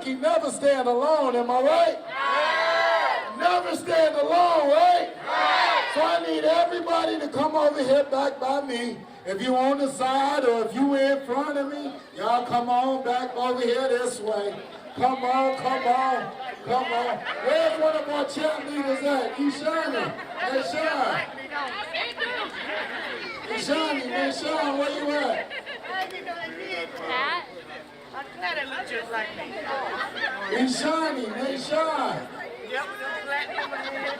cookie never stand alone, am I right? Never stand alone, right? So I need everybody to come over here back by me. If you on the side or if you in front of me, y'all come on back over here this way. Come on, come on, come on. Where's one of our cheerleaders at? He's shining. Hey, Sean. Hey, Shiny, man, Sean, where you at? I'm glad it looks just like me. He's shining, hey, Sean. Yep, I'm glad you were here.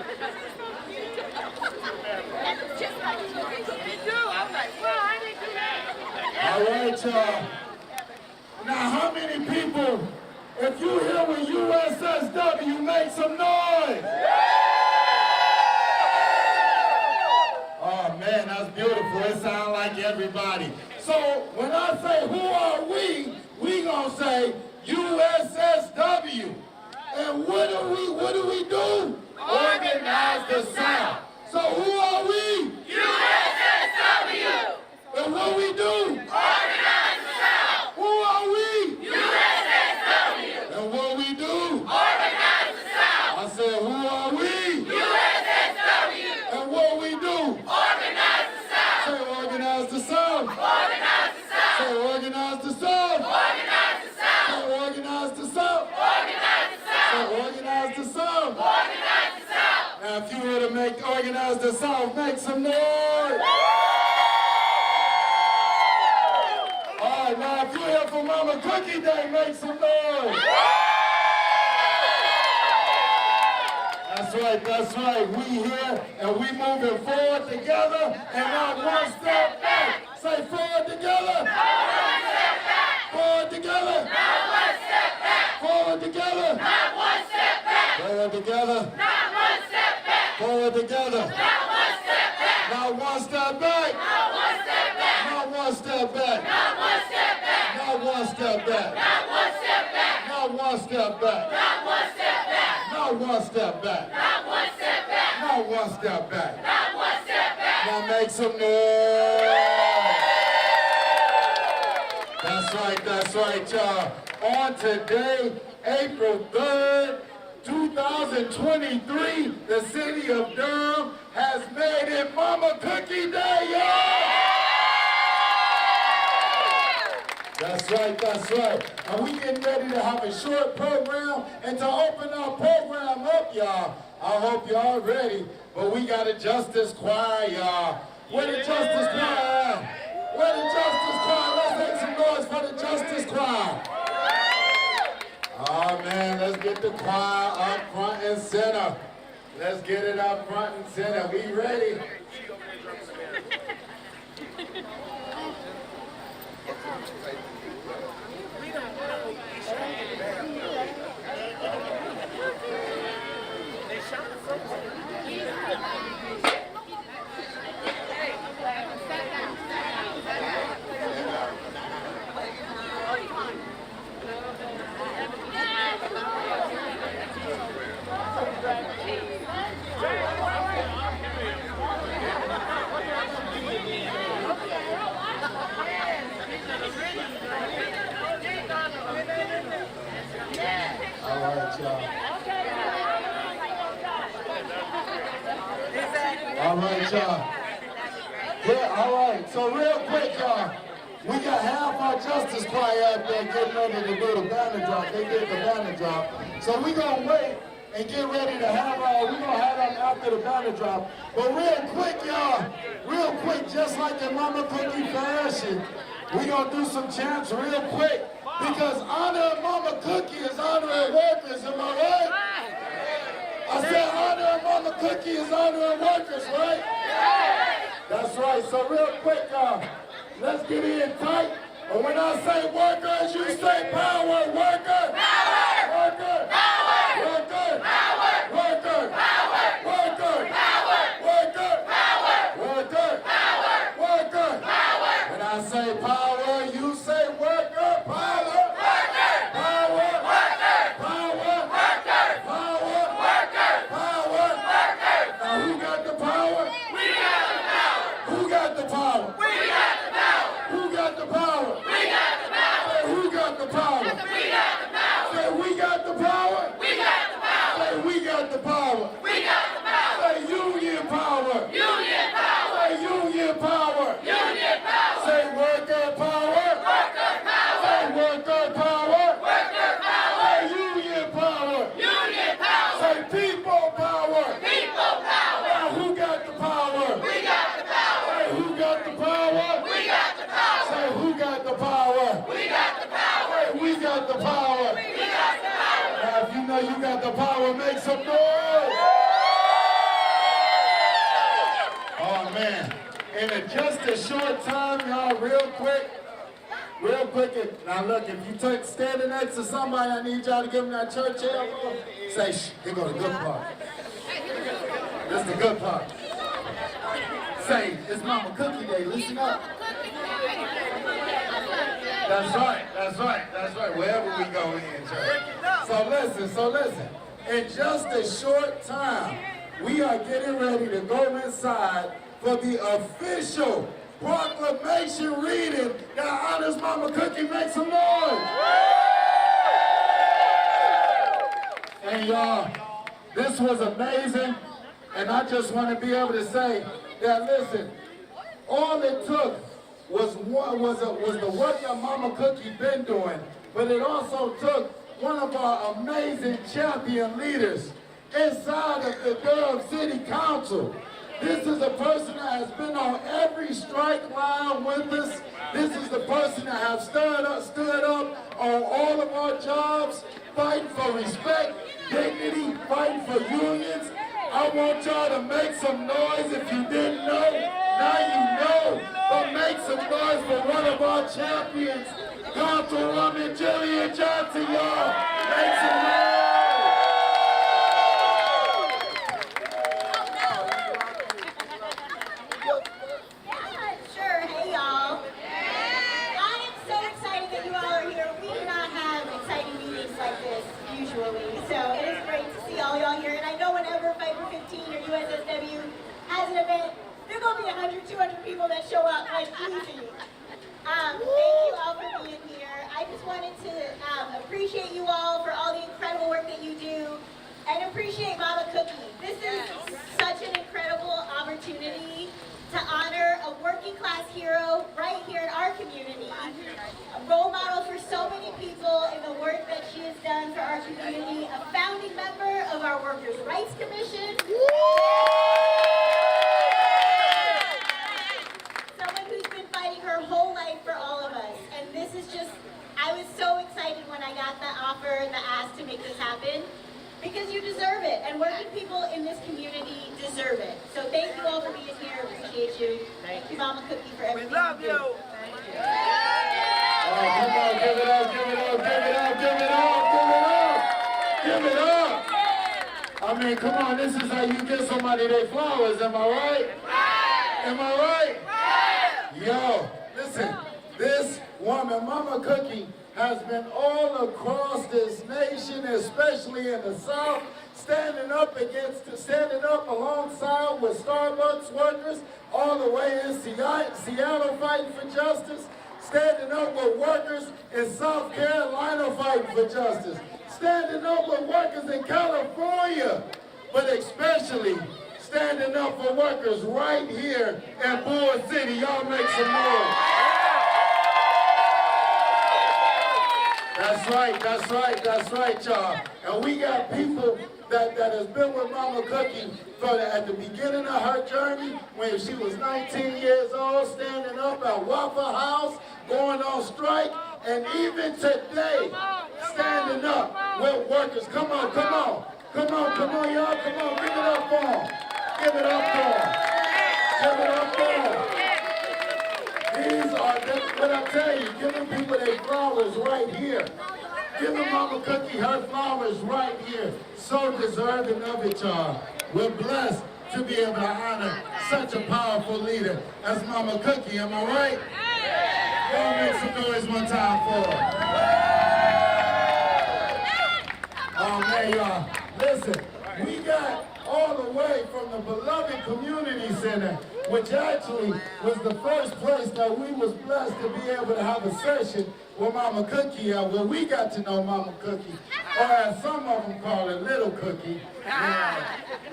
Just like you do. I'm like, well, I didn't do that. All right, y'all. Now, how many people, if you hear when USSW, make some noise? Oh, man, that's beautiful. It sounds like everybody. So, when I say, who are we gonna say USSW. And what do we do? Organize the sound. So who are we? USSW. And what we do? Organize the South. Who are we? USSW. And what we do? Organize the South. I said, who are we? USSW. And what we do? Organize the South. Say organize the sound. Organize the South. Say organize the sound. Organize the South. Say organize the sound. Organize the South. Say organize the sound. Organize the South. Now if you were to make organize the sound, make some noise. All right, now if you're here for Mama Cookie Day, make some noise. That's right. We here and we moving forward together and not one step back. Say forward together. Not one step back. Forward together. Not one step back. Forward together. Not one step back. Forward together. Not one step back. Forward together. Not one step back. Not one step back. Not one step back. Not one step back. Not one step back. Not one step back. Not one step back. Not one step back. Not one step back. Not one step back. Not one step back. Not one step back. Not one step back. Now make some noise. That's right, y'all. On today, April 3rd, 2023, the city of Durham has made it Mama Cookie Day, y'all! That's right. And we getting ready to have a short program, and to open our program up, y'all, I hope y'all ready, but we got a Justice Choir, y'all. Where the Justice Choir? Where the Justice Choir? Let's make some noise for the Justice Choir. Oh man, let's get the choir up front and center. Let's get it up front and center. We ready? All right, y'all. Yeah, all right. So real quick, y'all, we got half our Justice Choir out there getting ready to do the banner drop. They did the banner drop. So we gonna wait and get ready to have we gonna have them after the banner drop. But real quick, y'all, real quick, just like in Mama Cookie fashion, we gonna do some chants real quick, because honoring Mama Cookie is honoring workers, am I right? I said honoring Mama Cookie is honoring workers, right? That's right. So real quick, let's get in tight. And when I say workers, you say power. Worker. Power. Worker. Power. Worker. Power. Worker. Power. Worker. Power. Worker. Power. Worker. Power. Worker. Power. When I say power, you say worker. Power. We got the power. got the power. We got the power. Say, we got the power. We got the power. Say, union power. Union power. Say, union power. Union power. Say, worker power. Worker power. Say, worker power. Worker power. Say, union power. Union power. Say, people power. People power. Now, who got the power? We got the power. Say, who got the power? We got the power. Say, who got the power? We got the power. Say, we got the power. We got the power. Now, if you know you got the power, make some noise. Oh, man. In just a short time, y'all, real quick. Now, look, if you take standing next to somebody, I need y'all to give them that church elbow. Say, shh, here go the good part. This is the good part. Say, it's Mama Cookie Day. Listen up. That's right. Wherever we go in, church. So listen. In just a short time, we are getting ready to go inside for the official proclamation reading that honors Mama Cookie. Make some noise. And y'all, this was amazing. And I just want to be able to say that, listen, all it took was the work that Mama Cookie been doing, but it also took one of our amazing champion leaders inside of the Durham City Council. This is a person that has been on every strike line with us. This is the person that has stood up on all of our jobs, fighting for respect, dignity, fighting for unions. I want y'all to make some noise if you didn't know. Now you know. But make some noise for one of our champions, Councilwoman Jillian Johnson, y'all. Make some noise. Sure. Hey, y'all. I am so excited that you all are here. We do not have exciting meetings like this usually, so it is great to see all y'all here. And I know whenever Fiber 15 or USSW has an event, there are going to be 100, 200 people that show up like easy. Thank you all for being here. I just wanted to appreciate you all for all the incredible work that you do, and appreciate Mama Cookie. This is such an incredible opportunity to honor a working class hero right here in our community, a role model for so many people in the work that she has done for our community, a founding member of our Workers' Rights Commission, someone who's been fighting her whole life for all of us. And this is just, I was so excited when I got the offer, the ask to make this happen, because you deserve it, and working people in this community deserve it. So thank you all for being here. Appreciate you. Thank you, Mama Cookie, for everything. We love you. Oh, come on, give it up. I mean, come on, this is how you get somebody their flowers, am I right? Am I right? Yo, listen, this woman, Mama Cookie, has been all across this nation, especially in the South, standing up alongside with Starbucks workers, all the way in Seattle fighting for justice, standing up with workers in South Carolina fighting for justice, standing up with workers in California, but especially standing up for workers right here in Bull City. Y'all make some noise. That's right, y'all. And we got people that has been with Mama Cookie at the beginning of her journey, when she was 19 years old, standing up at Waffle House, going on strike, and even today, standing up with workers. Come on, y'all. Come on, give it up for them. Give it up for them. These are, what I tell you, giving people their flowers right here. Giving Mama Cookie her flowers right here. So deserving of it, y'all. We're blessed to be able to honor such a powerful leader as Mama Cookie, am I right? Y'all make some noise one time for her. Oh man, y'all, listen, we got all the way from the beloved community center which actually was the first place that we was blessed to be able to have a session with Mama Cookie at, where we got to know Mama Cookie, or as some of them call it, Little Cookie.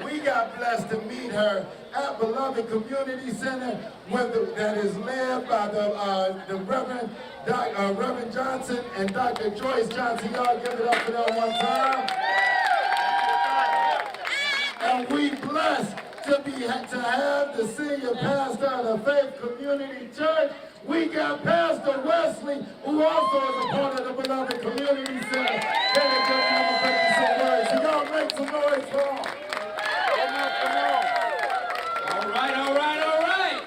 We got blessed to meet her at Beloved Community Center, that is led by the Reverend Johnson and Dr. Joyce Johnson. Y'all give it up for them one time. And we blessed to have the senior pastor of the Faith Community Church. We got Pastor Wesley, who also is a part of the Beloved Community Center. Can I give Mama Cookie some words? So y'all make some noise for him. All right.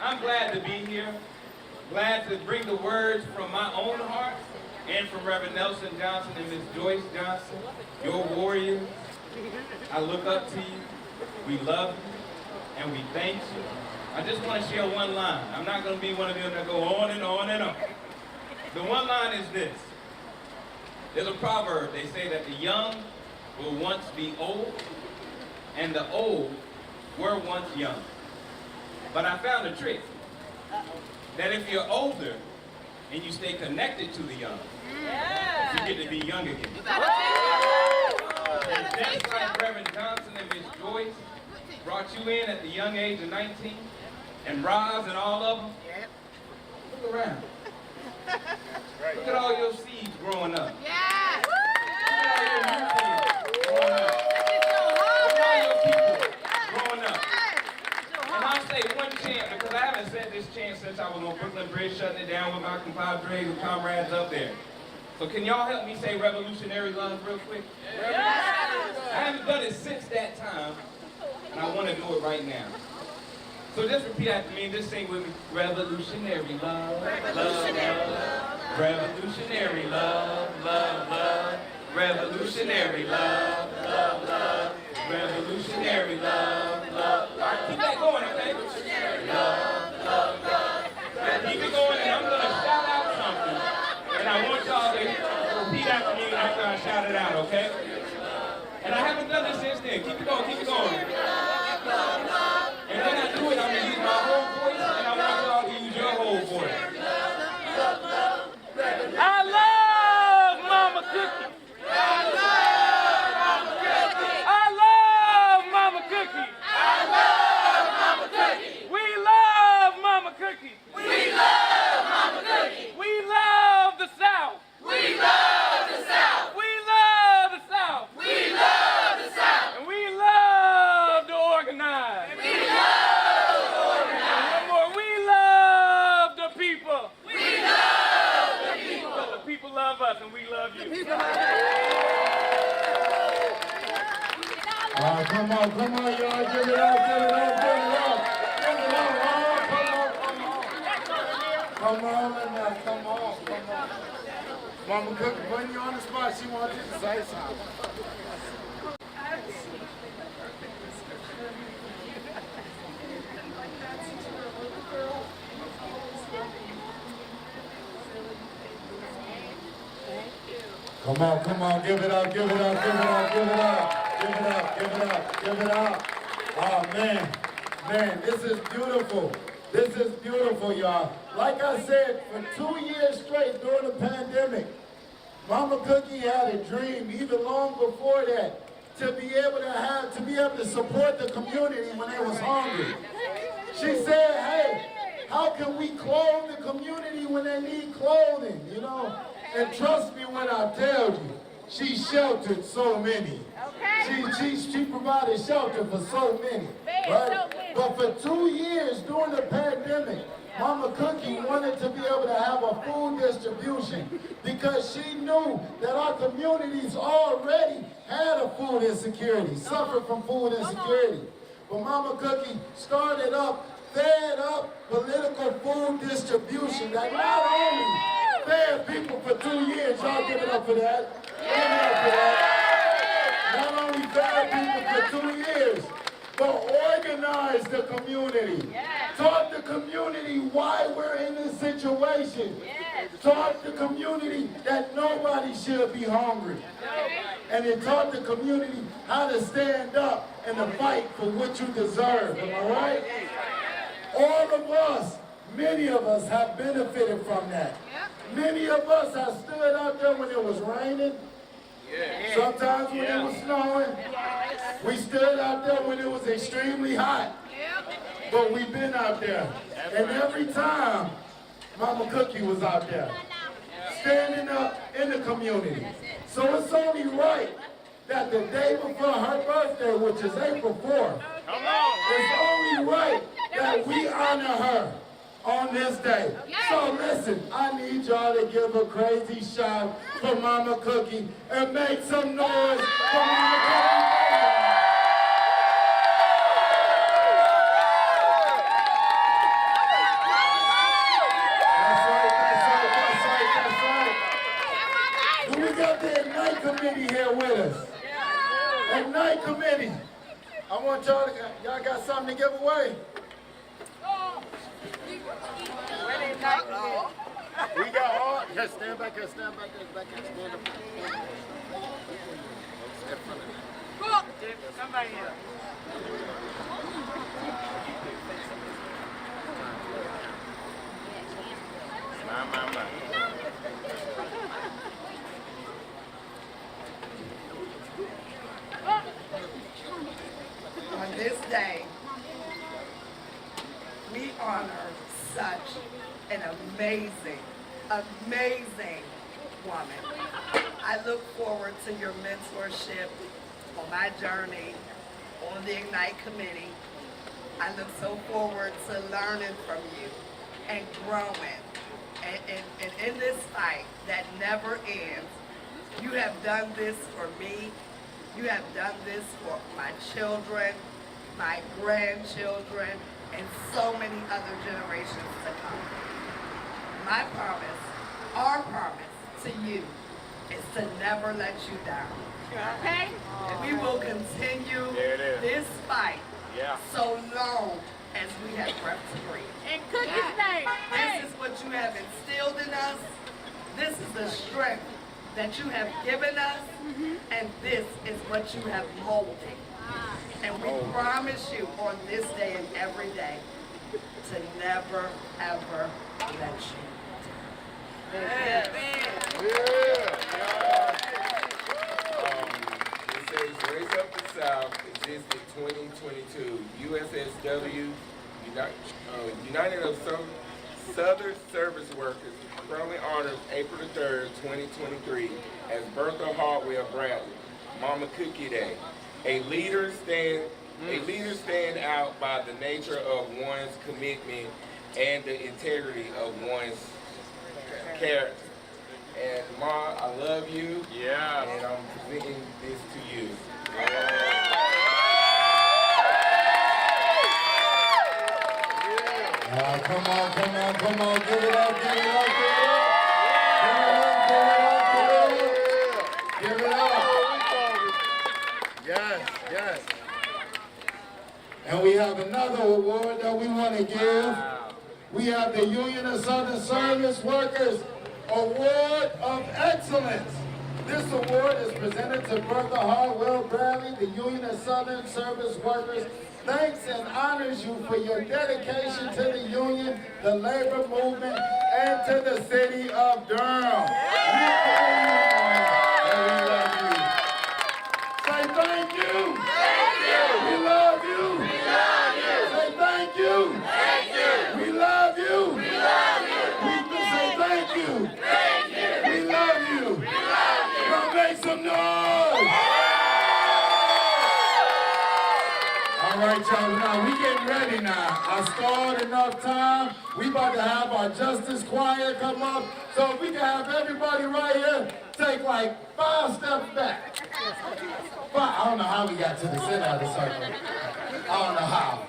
I'm glad to be here. Glad to bring the words from my own heart and from Reverend Nelson Johnson and Miss Joyce Johnson, your warriors. I look up to you. We love you, and we thank you. I just want to share one line. I'm not going to be one of them that go on and on and on. The one line is this. There's a proverb. They say that the young will once be old, and the old were once young. But I found a trick. That if you're older and you stay connected to the young, you get to be young again. And just like Reverend Johnson and Miss Joyce brought you in at the young age of 19, and Roz and all of them, look around. Look at all your seeds growing up. Look at all your new kids growing up. Look at all your people growing up. And I'll say one chant, because I haven't said this chant since I was on Brooklyn Bridge shutting it down with my compadres and comrades up there. So can y'all help me say revolutionary love real quick? I haven't done it since that time, and I want to do it right now. So just repeat after me and just sing with me. Revolutionary love, love, love. Revolutionary love, love, love. Revolutionary love, love, love. Revolutionary love, love. All right, keep that going, okay? Revolutionary love, love, love. Keep it going, and I'm going to shout out something. And I want y'all to repeat after me after I shout it out, okay? And I haven't done this since then. Keep it going, keep it going. And when I do it, I'm going to use my whole voice, and I want y'all to use your whole voice. I love Mama Cookie. I love Mama Cookie. I love Mama Cookie. I love Mama Cookie. We love Mama Cookie. We love Mama Cookie. We love the South. We love the South. We love the South. We love the South. And we love to organize. And we love to organize. And one more, we love the people. We love the people. But the people love us and we love you. Come on, y'all. Give it up, give it up, give it up. Give it up, come on now, come on. Mama Cookie, putting you on the spot, she wants you to say something. Come on, give it up, give it up, give it up, give it up, give it up, give it up, give it up. Oh man, this is beautiful. This is beautiful, y'all. Like I said, for 2 years straight during the pandemic, Mama Cookie had a dream, even long before that, to be able to support the community when they was hungry. She said, hey, how can we clothe the community when they need clothing, you know? And trust me when I tell you, she sheltered so many. She provided shelter for so many, right? But for 2 years during the pandemic, Mama Cookie wanted to be able to have a food distribution because she knew that our communities already had a food insecurity, suffered from food insecurity. But Mama Cookie started up, fed up political food distribution that not only fed people for 2 years, y'all give it up for that. Give it up for that. Not only fed people for 2 years, but organized the community. Taught the community why we're in this situation. taught the community that nobody should be hungry. And it taught the community how to stand up and to fight for what you deserve. Am I right? All of us, many of us have benefited from that. Many of us have stood out there when it was raining. Sometimes when it was snowing. We stood out there when it was extremely hot. But we've been out there. And every time, Mama Cookie was out there, standing up in the community. So it's only right that the day before her birthday, which is April 4th, it's only right that we honor her on this day. So listen, I need y'all to give a crazy shout for Mama Cookie and make some noise for Mama Cookie. Committee here with us. And night committee, I want y'all to, y'all got something to give away? We got all, yeah, stand back here, stand back there, stand up. Somebody here. My. On this day, we honor such an amazing woman. I look forward to your mentorship on my journey on the Ignite Committee. I look so forward to learning from you and growing. And in this fight that never ends, you have done this for me. You have done this for my children, my grandchildren, and so many other generations to come. My promise, our promise to you is to never let you down. Okay? We will continue this fight so long as we have breath to breathe. In Cookie's name. This is what you have instilled in us. This is the strength that you have given us, and this is what you have molded. And we promise you on this day and every day to never, ever let you down. It says Raise Up the South existed 2022. USSW, United of Southern Service Workers, proudly honors April the 3rd, 2023 as Bertha Hartwell Bradley, Mama Cookie Day. A leader stand out by the nature of one's commitment and the integrity of one's character. And Ma, I love you. Yeah. And I'm presenting this to you. Come on, give it up. Give it up. Yes. And we have another award that we want to give. We have the Union of Southern Service Workers Award of Excellence. This award is presented to Bertha Hartwell Bradley, the Union of Southern Service Workers. Thanks and honors you for your dedication to the union, the labor movement, and to the city of Durham. And we love you. Say thank you. Thank you. We love you. We love you. Say thank you. Thank you. We love you. We love you. We say thank you. Thank you. We love you. We love you. Now make some noise. All right, y'all, now we getting ready now. I stalled enough time. We about to have our Justice Choir come up. So if we can have everybody right here take like 5 steps back. I don't know how we got to the center of the circle. I don't know how.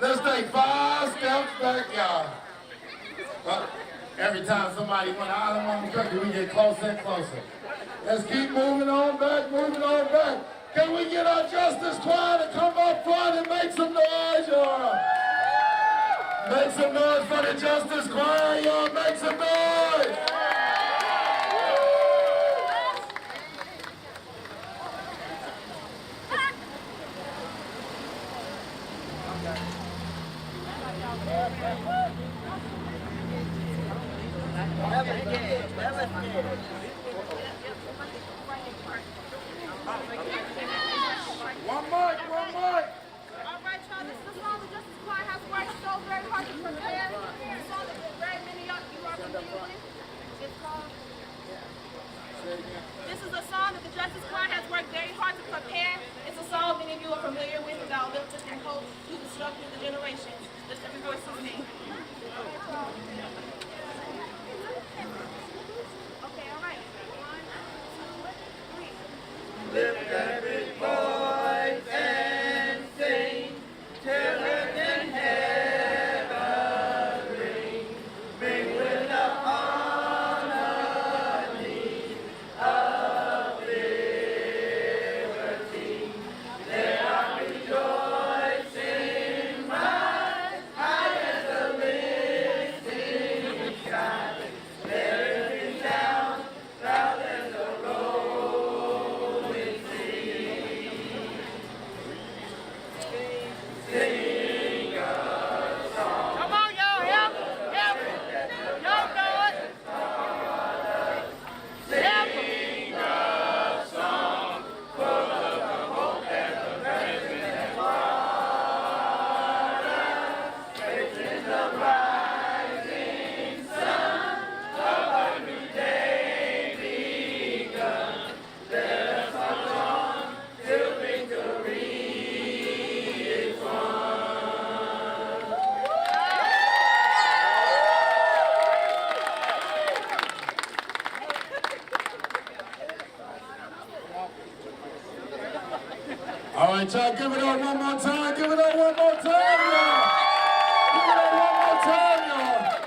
Let's take 5 steps back, y'all. Every time somebody went out of Mama Cookie, we get closer and closer. Let's keep moving on back. Can we get our Justice Choir to come up front and make some noise, y'all? Make some noise for the Justice Choir, y'all. Make some noise. All right, y'all, give it up one more time. Give it up one more time, y'all. Give it up one more time, y'all.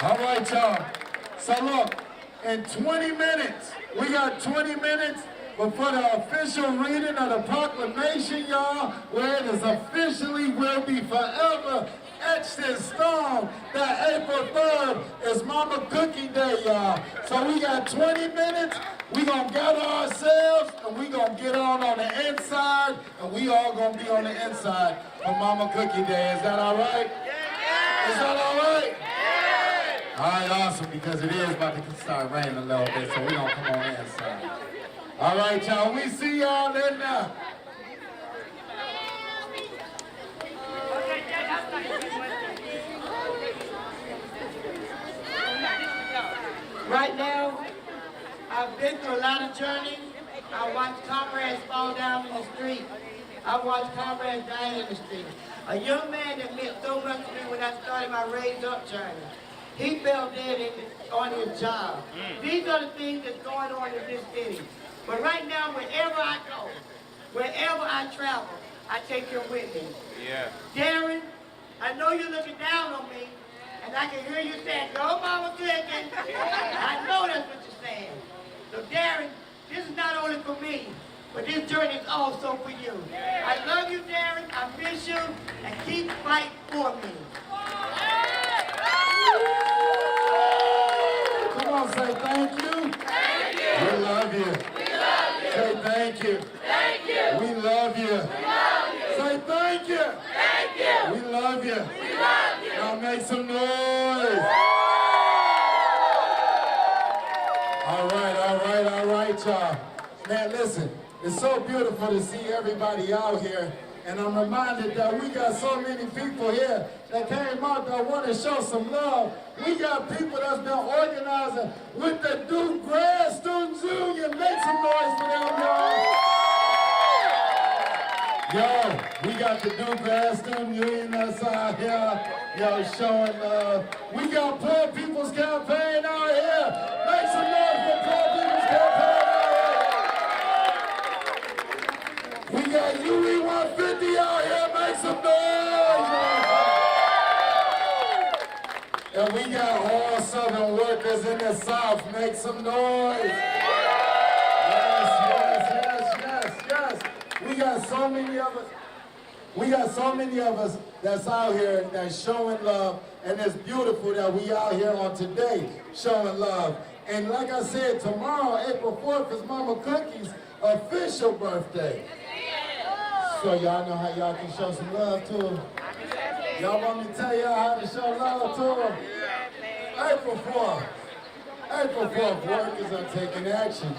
All right, y'all. So look, in 20 minutes, we got 20 minutes before the official reading of the proclamation, y'all, where it is officially will be forever etched in stone that April 3rd is Mama Cookie Day, y'all. So we got 20 minutes. We gonna gather ourselves and we gonna get on the inside, and we all gonna be on the inside for Mama Cookie Day. Is that all right? Is that all right? All right, awesome, because it is about to start raining a little bit, so we gonna come on the inside. All right, y'all, we see y'all in there. Right now, I've been through a lot of journeys. I watched comrades fall down in the street. I watched comrades die in the street. A young man that meant so much to me when I started my Raise Up journey, he fell dead on his job. These are the things that's going on in this city. But right now, wherever I go, wherever I travel, I take him with me. Yeah. Darren, I know you're looking down on me, and I can hear you saying, go Mama Cookie. I know that's what you're saying. So Darren, this is not only for me, but this journey is also for you. I love you, Darren. I miss you, and keep fighting for me. Come on, say thank you. Thank you. We love you. We love you. Say thank you. Thank you. We love you. We love you. Say thank you. Thank you. We love you. We love you. Now make some noise. All right, y'all. Man, listen, it's so beautiful to see everybody out here. And I'm reminded that we got so many people here that came out that want to show some love. We got people that's been organizing with the Duke Grad Students Union. Make some noise for them, y'all. Yo, we got the Duke Grad Student Union that's out here, yo, showing love. We got Poor People's Campaign out here. Make some noise for Poor People's Campaign out here. We got UE 150 out here. Make some noise. And we got all Southern workers in the South. Make some noise. Yes. We got so many of us that's out here that's showing love, and it's beautiful that we out here on today showing love. And like I said, tomorrow, April 4th, is Mama Cookie's official birthday. So y'all know how y'all can show some love to her? Y'all want me to tell y'all how to show love to her? April 4th, workers are taking action.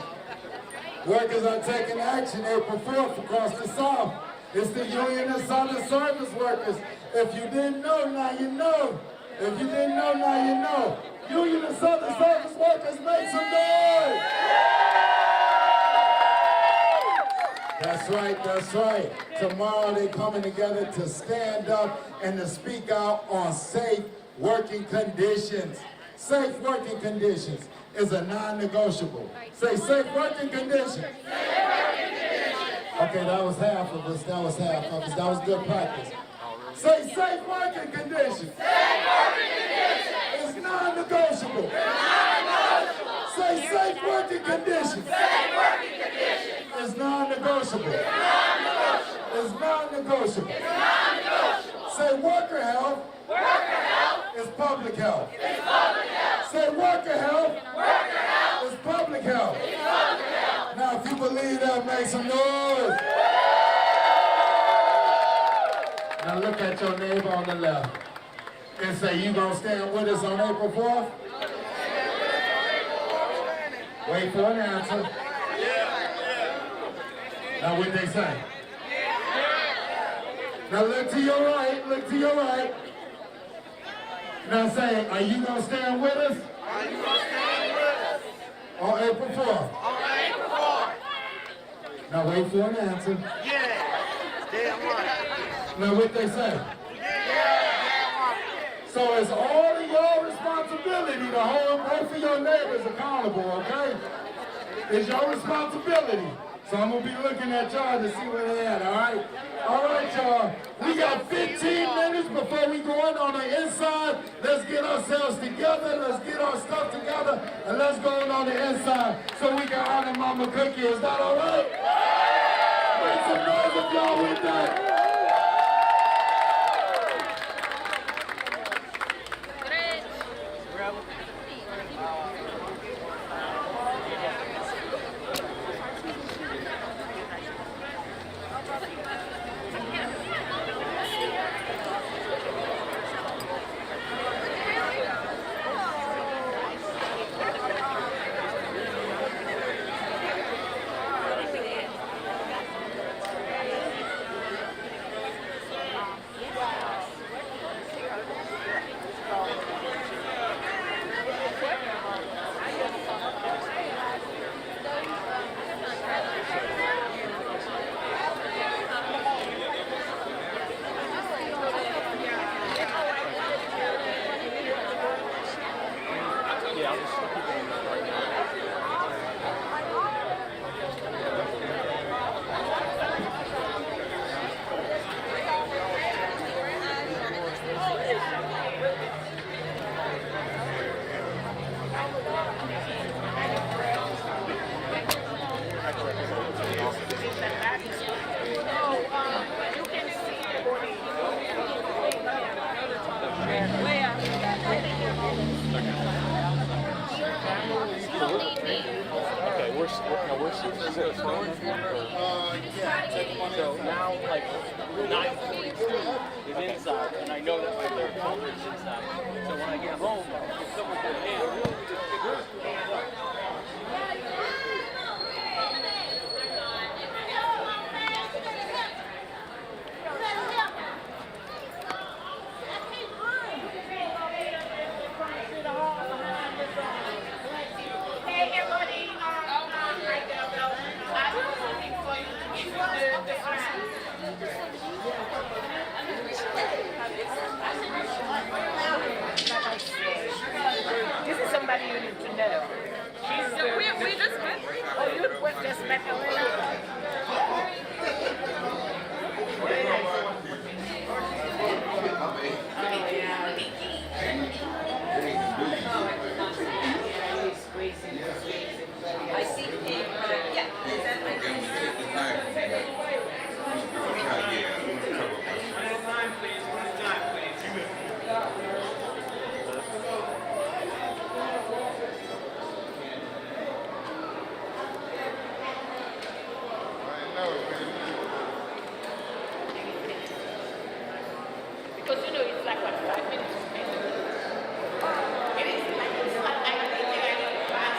Workers are taking action April 4th across the South. It's the Union of Southern Service Workers. If you didn't know, now you know. If you didn't know, now you know. Union of Southern Service Workers, make some noise! That's right. Tomorrow they're coming together to stand up and to speak out on safe working conditions. Safe working conditions is a non-negotiable. Say safe working conditions. Okay, that was half of us. That was good practice. Say safe working conditions. It's non-negotiable. Say safe working conditions. It's non-negotiable. It's non-negotiable. Say worker health. Is public health. Say worker health. Is public health. Now, if you believe that, make some noise. Now look at your neighbor on the left and say, you gonna stand with us on April 4th? Wait for an answer. Now what they say? Now look to your right, Now say, are you gonna stand with us? On April 4th? Now wait for an answer. Now what they say? So it's all of your responsibility to hold both of your neighbors accountable, okay? It's your responsibility. So I'm gonna be looking at y'all to see where they at, all right? All right, y'all. We got 15 minutes before we go in on the inside. Let's get ourselves together. Let's get our stuff together, and let's go in on the inside so we can honor Mama Cookie. Is that all right? Make some noise if y'all with that. So now, like, 9:42 is inside, and I know that my third conference is inside. So when I get home, if someone says, hey, this is somebody you need to know. We just met. Oh, you just met her. I see him. Yeah. Because you know it's like what 5 minutes. It is like it's not like anything I need to pass.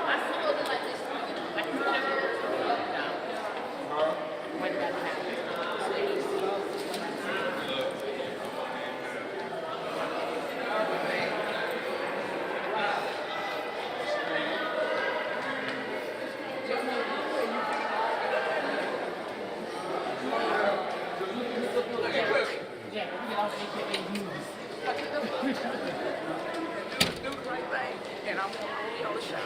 I saw it like this, like it's never down. When that happens. And I'm on the shot.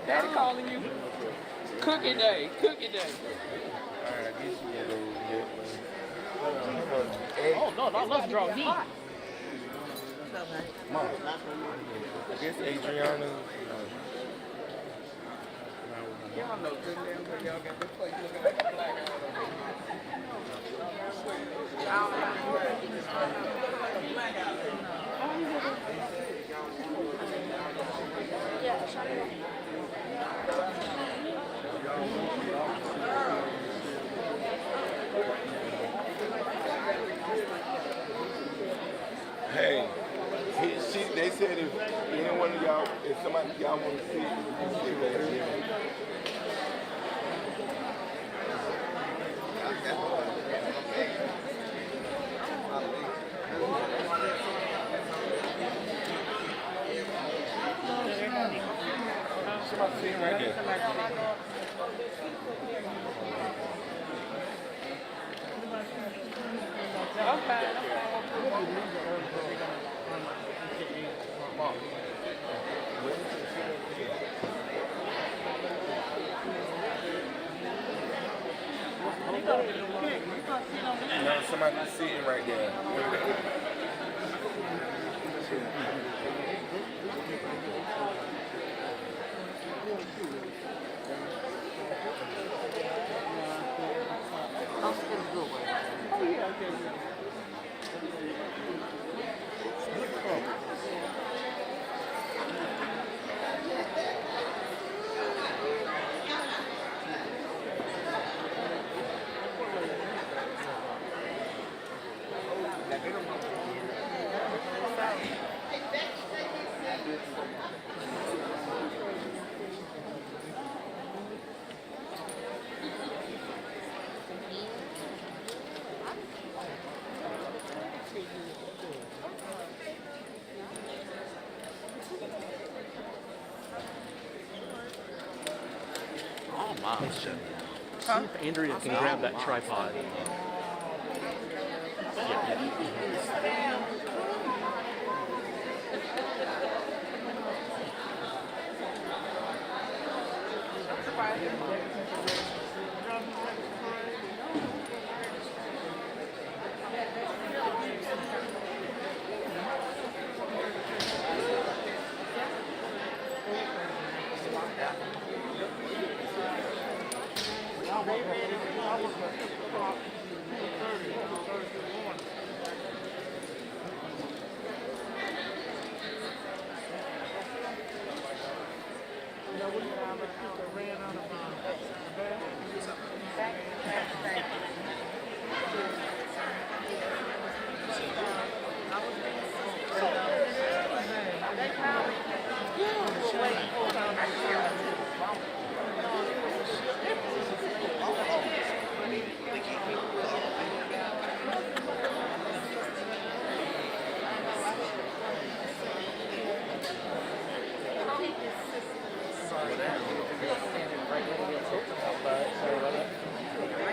Daddy calling you. Cookie day, cookie day. Oh, no, let's draw heat. Mom, I guess Adriana. Y'all know good damn well y'all got this place looking like a black Hey, they said if any one of y'all, if somebody y'all want to see, you can see that here. Somebody see him right there. No, somebody's sitting right there. Oh my. See if Andrea can grab that tripod.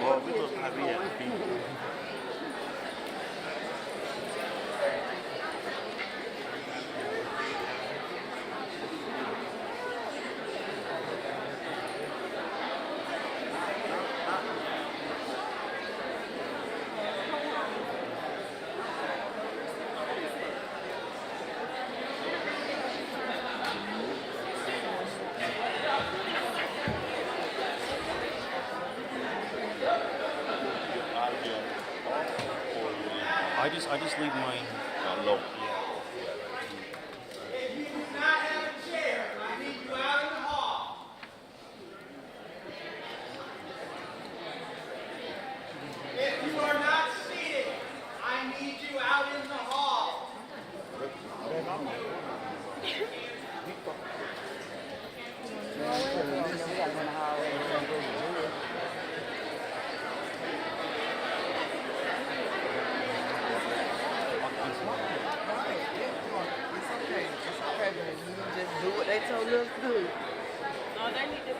Well, we look like we had the people. I just leave mine low. If you do not have a chair, I need you out in the hall. If you are not seated, I need you out in the hall. Just do what they told us to do. No, they need to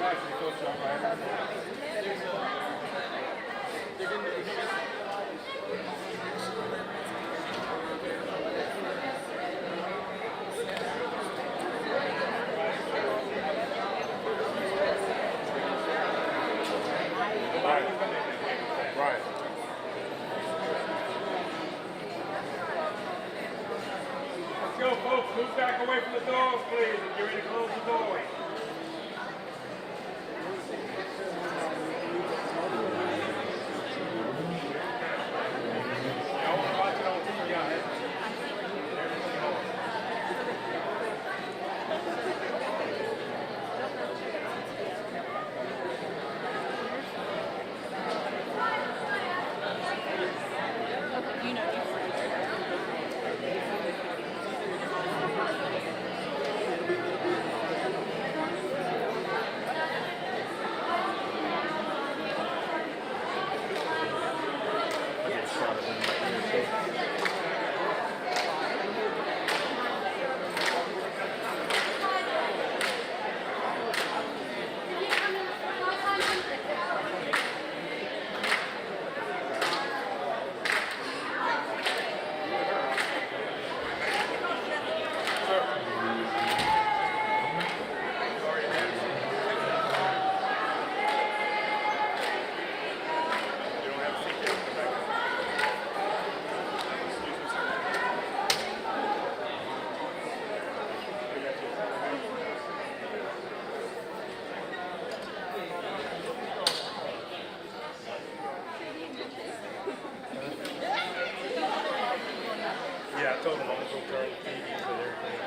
Right. Let's go, folks. Move back away from the doors, please. And get ready to close the doorway. I want to watch it on TV, guys. Yeah, I told them I'm going to go turn the TV so everything.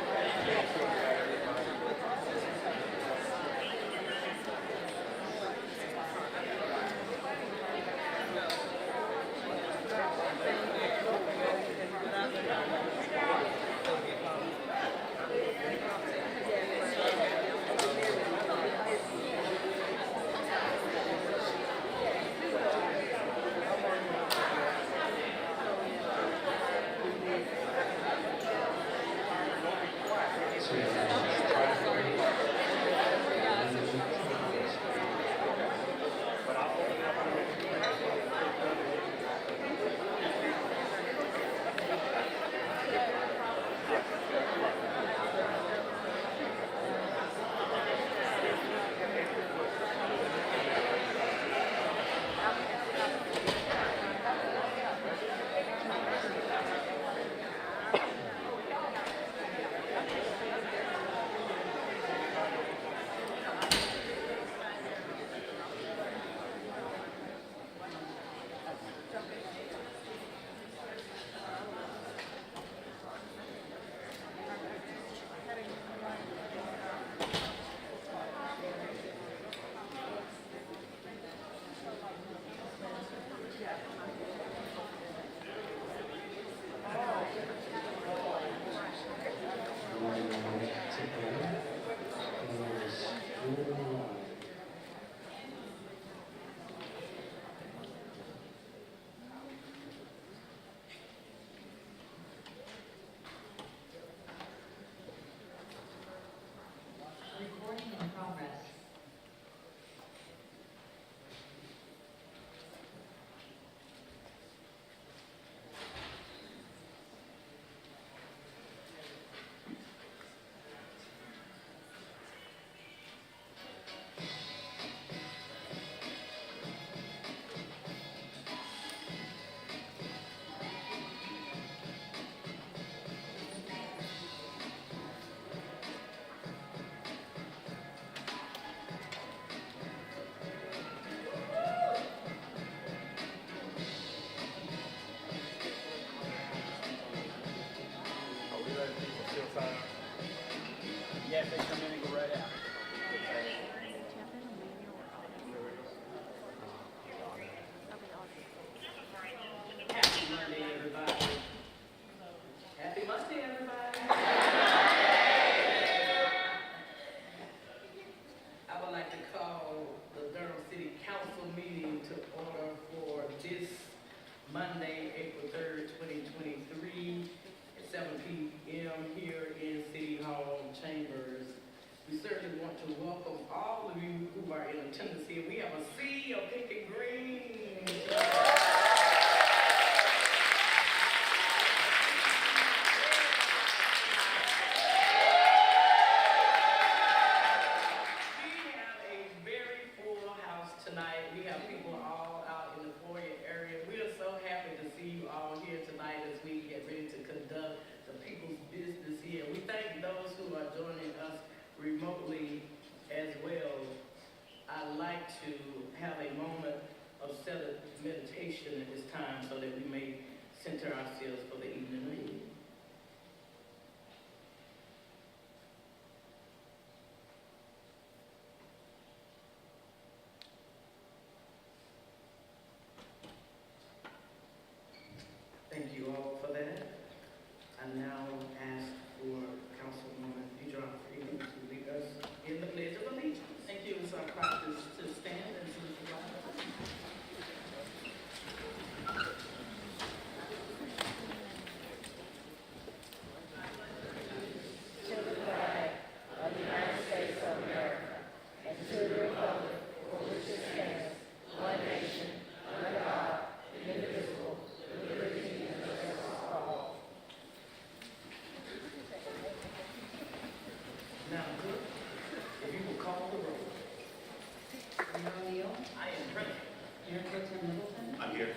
year. We thank those who are joining us remotely as well. I'd like to have a moment of settled meditation at this time so that we may center ourselves for the evening reading. Thank you all for that. I now ask for Councilwoman Durham to lead us in the Pledge of Allegiance. Thank you. It's our practice to stand and salute the flag. Now, if you will call the roll. Mayor O'Neill, I am present. Mayor Pro Tem Middleton, I'm here.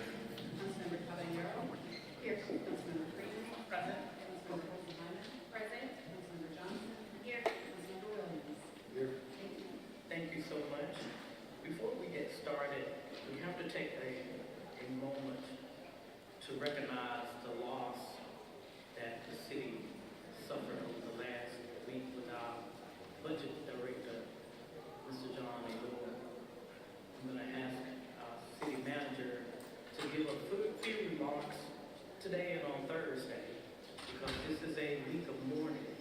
Councilmember Caballero, here, Councilmember Freeman, Present. Councilmember Rosenheimer, present, Councilmember Johnson, here, Councilmember Williams. Thank you. Thank you so much. Before we get started, we have to take a moment to recognize the loss that the city suffered over the last week with our budget director, Mr. John Durham. I'm going to ask our city manager to give a few remarks today and on Thursday, because this is a week of mourning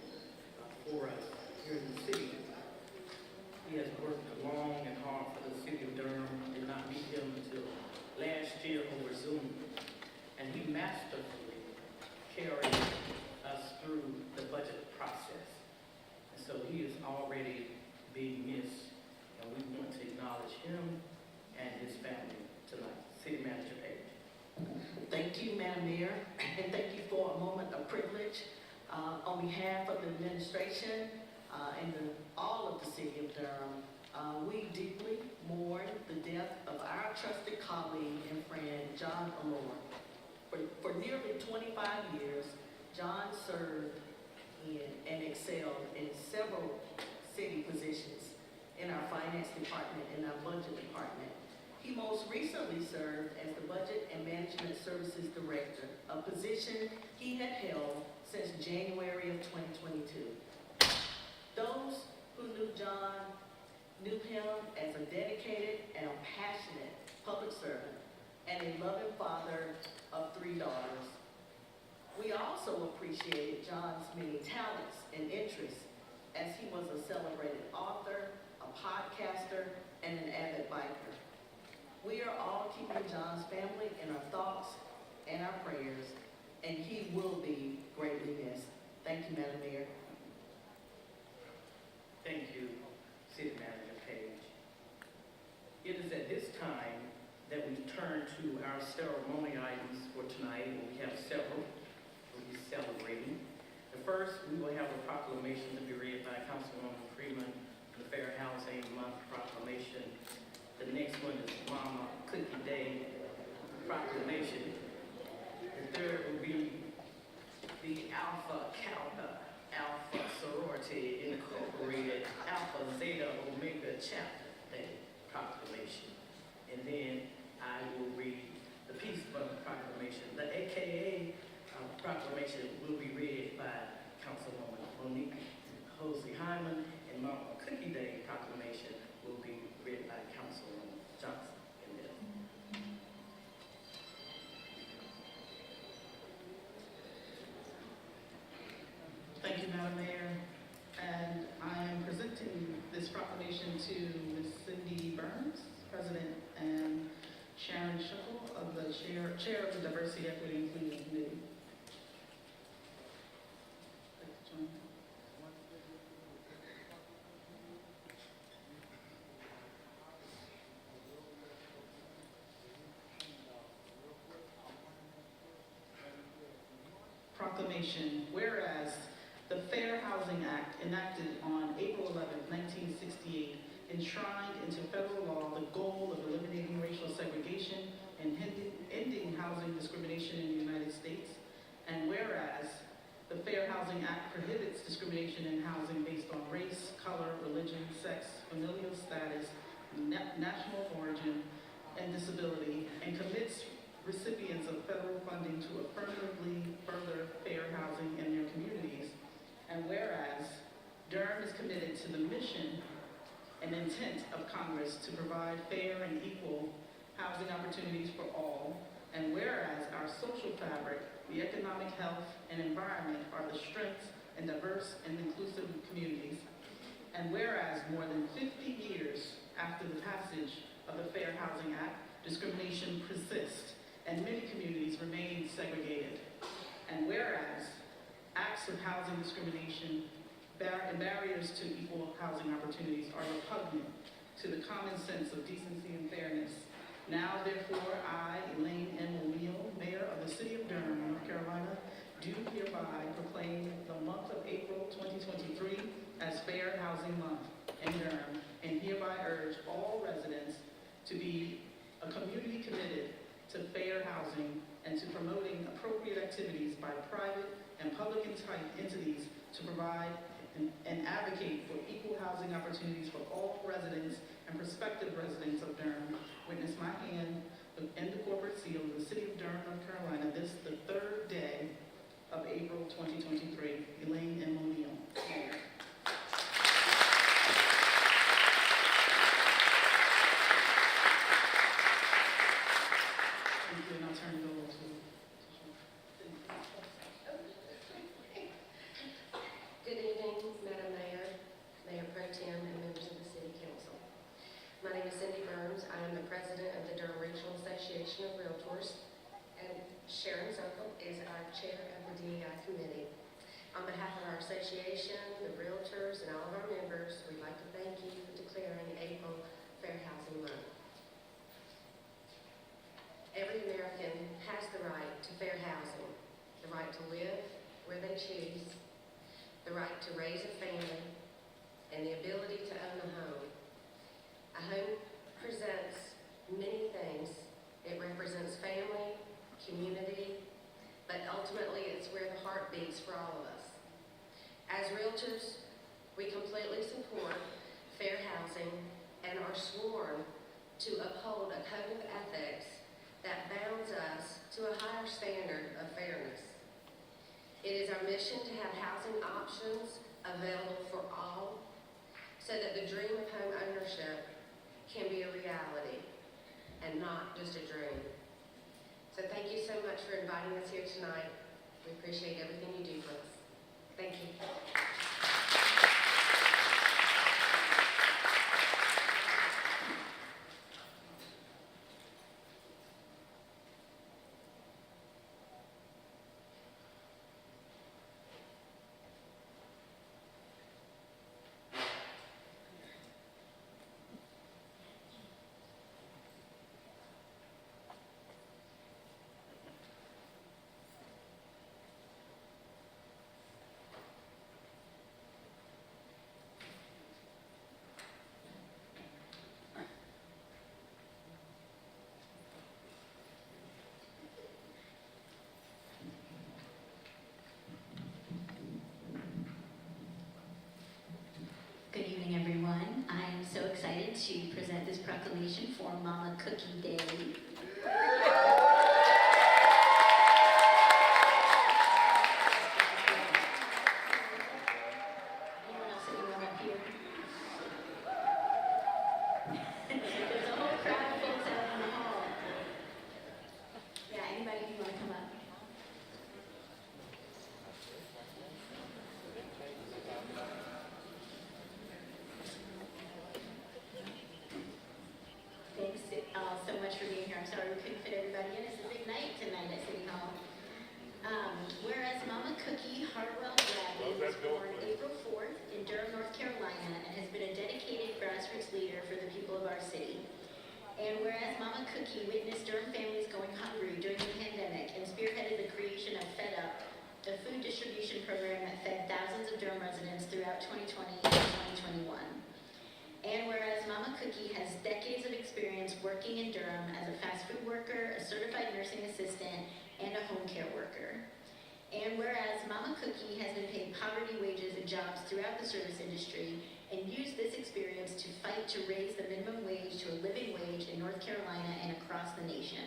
for us here in the city. He has worked long and hard for the city of Durham. Did not meet him until last year over Zoom. And he masterfully carried us through the budget process. And so he is already being missed. And we want to acknowledge him and his family tonight. City Manager Page. Thank you, Madam Mayor, and thank you for a moment of privilege. On behalf of the administration and all of the city of Durham, we deeply mourn the death of our trusted colleague and friend, John Allure. For nearly 25 years, John served in and excelled in several city positions in our finance department and our budget department. He most recently served as the Budget and Management Services Director, a position he had held since January of 2022. Those who knew John knew him as a dedicated and a passionate public servant and a loving father of 3 daughters. We also appreciated John's many talents and interests, as he was a celebrated author, a podcaster, and an avid biker. We are all keeping John's family in our thoughts and our prayers, and he will be greatly missed. Thank you, Madam Mayor. Thank you, City Manager Page. It is at this time that we turn to our ceremony items for tonight. We have several we'll be celebrating. The first, we will have a proclamation to be read by Councilwoman Freeman, the Fair Housing Month proclamation. The next one is Mama Cookie Day proclamation. The third will be the Alpha Kappa Alpha Sorority Incorporated Alpha Zeta Omega Chapter Day proclamation. And then I will read the Peace Month proclamation. The AKA proclamation will be read by Councilwoman Monique Hosey Hyman, and Mama Cookie Day proclamation will be read by Councilwoman Johnson. Thank you, Madam Mayor. And I am presenting this proclamation to Ms. Cindy Burns, President, and Sharon Shuckle, of the Chair of the Diversity, Equity, and Inclusion Committee. Proclamation. Whereas the Fair Housing Act, enacted on April 11, 1968, enshrined into federal law the goal of eliminating racial segregation and ending housing discrimination in the United States. And whereas the Fair Housing Act prohibits familial status, national origin, and disability, and commits recipients of federal funding to affirmatively further fair housing in their communities. And whereas Durham is committed to the mission and intent of Congress to provide fair and equal housing opportunities for all, and whereas our social fabric, the economic health and environment are the strengths in diverse and inclusive communities, and whereas more than 50 years after the passage of the Fair Housing Act, discrimination persists and many communities remain segregated, and whereas acts of housing discrimination and barriers to equal housing opportunities are repugnant to the common sense of decency and fairness. Now, therefore, I, Elaine M. O'Neill, Mayor of the City of Durham, North Carolina, do hereby proclaim the month of April 2023 as Fair Housing Month in Durham, and hereby urge all residents to be a community committed to fair housing and to promoting appropriate activities by private and public entities to provide and advocate for equal housing opportunities for all residents and prospective residents of Durham. Witness my hand and the corporate seal of the City of Durham, North Carolina, this the 3rd day of April 2023. Elaine M. O'Neill, Mayor. Thank you, and I'll turn it over to Good evening, Madam Mayor, Mayor Pro Tem, and members of the City Council. My name is Cindy Burns. I am the President of the Durham Regional Association of Realtors, and Sharon Zirkle is our Chair of the DEI Committee. On behalf of our association, the Realtors, and all of our members, we'd like to thank you for declaring April Fair Housing Month. Every American has the right to fair housing, the right to live where they choose, the right to raise a family, and the ability to own a home. A home presents many things. It represents family, community, but ultimately it's where the heart beats for all of us. As Realtors, we completely support fair housing and are sworn to uphold a code of ethics that bounds us to a higher standard of fairness. It is our mission to have housing options available for all so that the dream of home ownership can be a reality and not just a dream. So thank you so much for inviting us here tonight. We appreciate everything you do for us. Thank you. Good evening, everyone. I am so excited to present this proclamation for Mama Cookie Day. Anyone else that you want up here? There's a whole crowd of folks out in the hall. Yeah, anybody who want to come up? Thanks so much for being here. I'm sorry we couldn't fit everybody in. It's a big night tonight at City Hall. Whereas Mama Cookie Hartwell Bradley was born April 4th in Durham, North Carolina, and has been a dedicated grassroots leader for the people of our city. And whereas Mama Cookie witnessed Durham families going hungry during the pandemic and spearheaded the creation of Fed Up, the food distribution program that fed thousands of Durham residents throughout 2020 and 2021. And whereas Mama Cookie has decades of experience working in Durham as a fast food worker, a certified nursing assistant, and a home care worker. And whereas Mama Cookie has been paid poverty wages and jobs throughout the service industry and use this experience to fight to raise the minimum wage to a living wage in North Carolina and across the nation.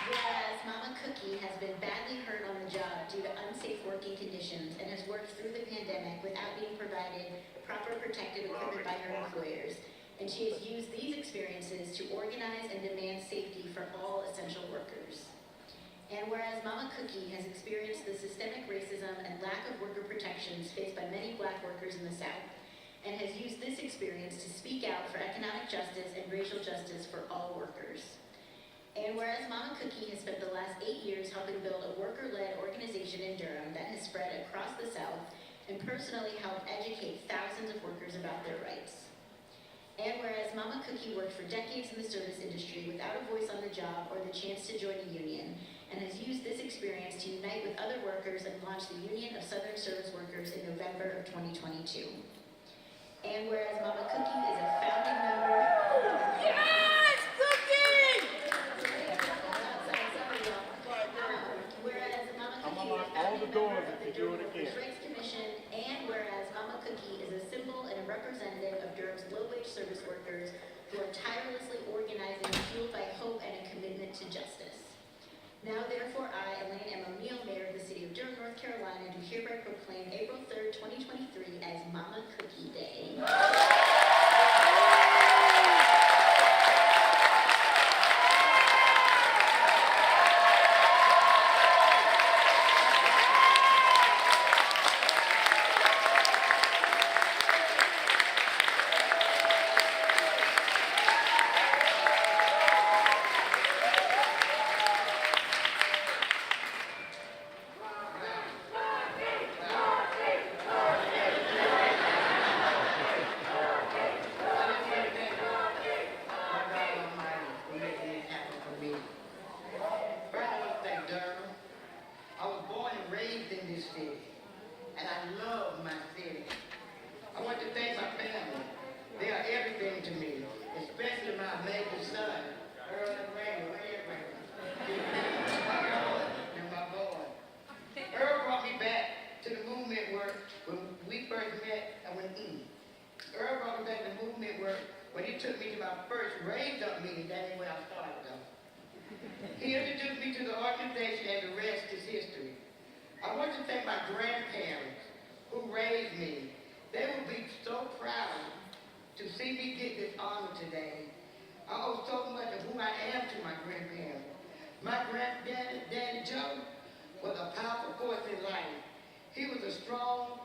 Whereas Mama Cookie has been badly hurt on the job due to unsafe working conditions and has worked through the pandemic without being provided proper protective equipment by her employers, and she has used these experiences to organize and demand safety for all essential workers. And whereas Mama Cookie has experienced the systemic racism and lack of worker protections faced by many Black workers in the South, and has used this experience to speak out for economic justice and racial justice for all workers. And whereas Mama Cookie has spent the last 8 years helping build a worker-led organization in Durham that has spread across the South and personally helped educate thousands of workers about their rights. And whereas Mama Cookie worked for decades in the service industry without a voice on the job or the chance to join a union, and has used this experience to unite with other workers and launch the Union of Southern Service Workers in November of 2022. And whereas Mama Cookie is a founding member... Yes, Cookie! Whereas Mama Cookie is a founding member of the Durham Workers' Rights Commission, and whereas Mama Cookie is a symbol and a representative of Durham's low-wage service workers who are tirelessly organizing, fueled by hope and a commitment to justice. Now, therefore, I, Elaine M. O'Neill, Mayor of the City of Durham, North Carolina, do hereby proclaim April 3rd, 2023 as Mama Cookie Day. He introduced me to the organization and the rest is history. I want to thank my grandparents who raised me. They will be so proud to see me get this honor today. I owe so much of who I am to my grandparents. My granddaddy, Daddy Joe, was a powerful force in life. He was a strong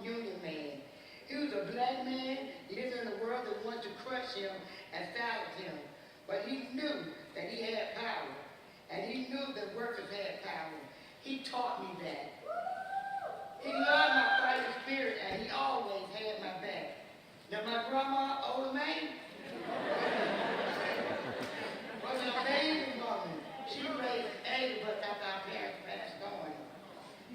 union man. He was a Black man living in a world that wanted to crush him and silence him. But he knew that he had power, and he knew that workers had power. He taught me that. He loved my fighting spirit, and he always had my back. Now my grandma, Old May, was an amazing woman. She raised 8 of us after our parents passed on.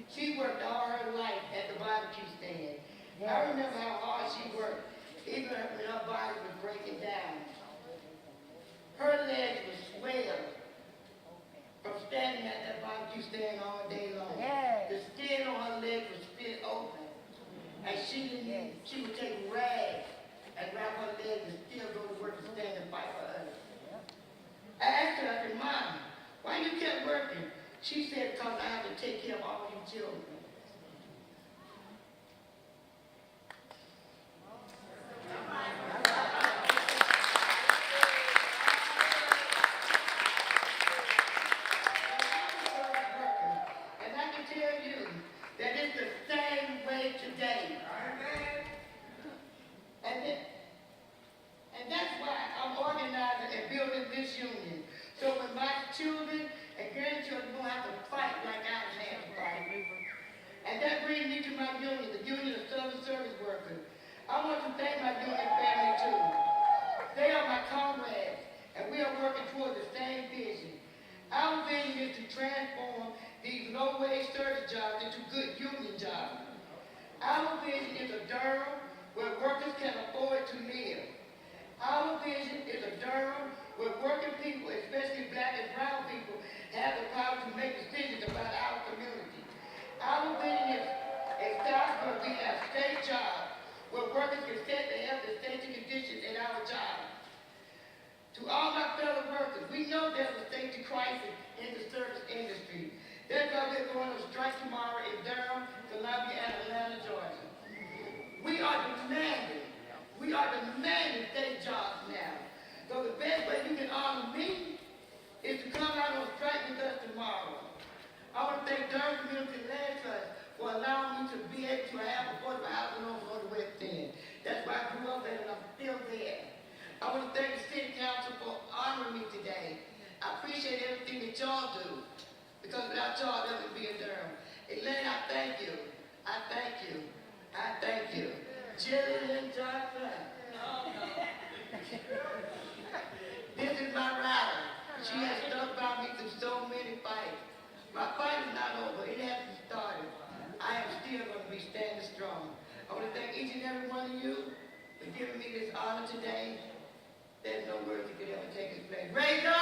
She worked all her life at the barbecue stand. I remember how hard she worked, even when her body was breaking down. Her legs would swell from standing at that barbecue stand all day long. The skin on her legs would split open. And she would take rags and wrap her legs and still go to work and stand and fight for us. I asked her, I said, Mom, why you kept working? She said, because I have to take care of all you children. And I can tell you that it's the same way today. And that's why I'm organizing and building this union. So when my children and grandchildren won't have to fight like I had to fight. And that brings me to my union, the Union of Southern Service Workers. I want to thank my union family too. They are my comrades, and we are working toward the same vision. Our vision is to transform these low-wage service jobs into good union jobs. Our vision is a Durham where workers can afford to live. Our vision is a Durham where working people, especially Black and brown people, demanding state jobs now. So the best way you can honor me is to come out on strike with us tomorrow. I want to thank Durham Community Land Trust for allowing me to be able to have affordable housing on the West End. That's why I grew up there and I'm still there. I want to thank the City Council for honoring me today. I appreciate everything that y'all do, because without y'all, there would be a Durham. Elaine, I thank you. I thank you. I thank you. Jillian Johnson. This is my rider. She has stuck by me through so many fights. My fight is not over. It hasn't started. I am still going to be standing strong. I want to thank each and every one of you for giving me this honor today. There's no words that could ever take its place. Raise up!